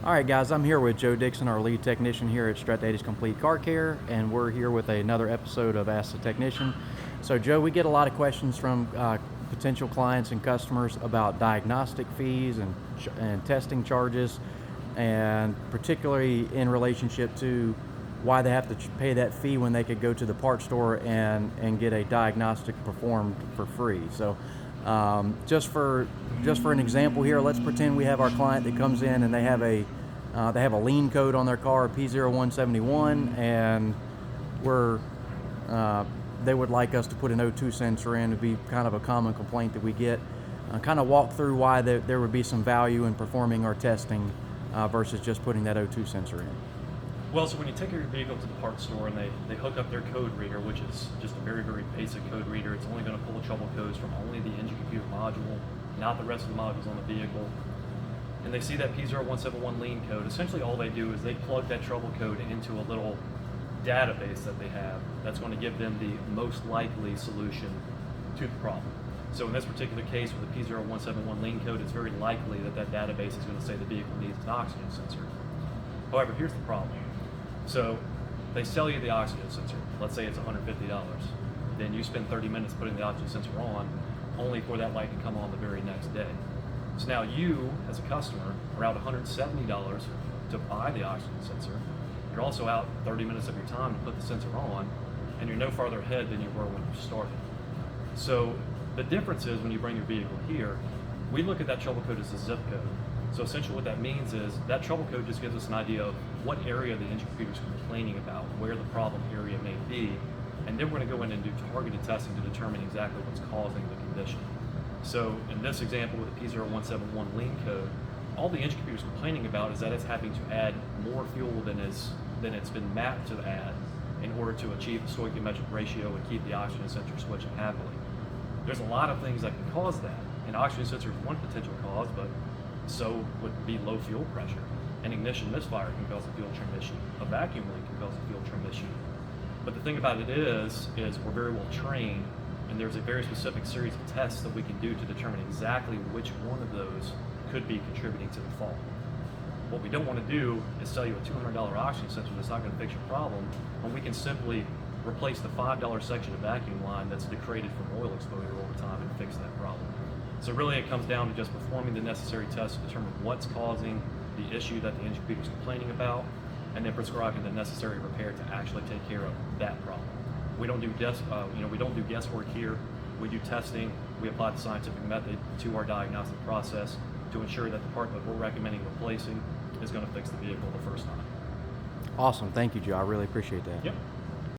All right, guys, I'm here with Joe Dixon, our lead technician here at Strat Data's Complete Car Care, and we're here with another episode of Ask the Technician. So, Joe, we get a lot of questions from potential clients and customers about diagnostic fees and testing charges, and particularly in relationship to why they have to pay that fee when they could go to the parts store and get a diagnostic performed for free. So, just for an example here, let's pretend we have our client that comes in and they have a lean code on their car, P0171, and they would like us to put an O2 sensor in. It'd be kind of a common complaint that we get. Kind of walk through why there would be some value in performing our testing versus just putting that O2 sensor in. Well, so when you take your vehicle to the parts store and they hook up their code reader, which is just a very, very basic code reader, it's only going to pull the trouble codes from only the engine computer module, not the rest of the modules on the vehicle. And they see that P0171 lean code. Essentially all they do is they plug that trouble code into a little database that they have that's going to give them the most likely solution to the problem. So in this particular case with the P0171 lean code, it's very likely that that database is going to say the vehicle needs an oxygen sensor. However, here's the problem. So they sell you the oxygen sensor. Let's say it's $150. Then you spend 30 minutes putting the oxygen sensor on, only for that light to come on the very next day. So now you, as a customer, are out $170 to buy the oxygen sensor. You're also out 30 minutes of your time to put the sensor on, and you're no farther ahead than you were when you started. So the difference is when you bring your vehicle here, we look at that trouble code as a zip code. So essentially what that means is that trouble code just gives us an idea of what area the engine computer is complaining about, where the problem area may be, and then we're going to go in and do targeted testing to determine exactly what's causing the condition. So in this example with the P0171 lean code, all the engine computer is complaining about is that it's having to add more fuel than it's been mapped to add in order to achieve the stoichiometric ratio and keep the oxygen sensor switching happily. There's a lot of things that can cause that, and oxygen sensor is one potential cause, but so would be low fuel pressure. An ignition misfire can cause a fuel trim issue. A vacuum leak can cause a fuel trim issue. But the thing about it is we're very well trained, and there's a very specific series of tests that we can do to determine exactly which one of those could be contributing to the fault. What we don't want to do is sell you a $200 oxygen sensor that's not going to fix your problem, when we can simply replace the $5 section of vacuum line that's degraded from oil exposure over time and fix that problem. So really it comes down to just performing the necessary tests to determine what's causing the issue that the engine computer is complaining about, and then prescribing the necessary repair to actually take care of that problem. We don't do guesswork here. We do testing. We apply the scientific method to our diagnostic process to ensure that the part that we're recommending replacing is going to fix the vehicle the first time. Awesome. Thank you, Joe. I really appreciate that. Yep.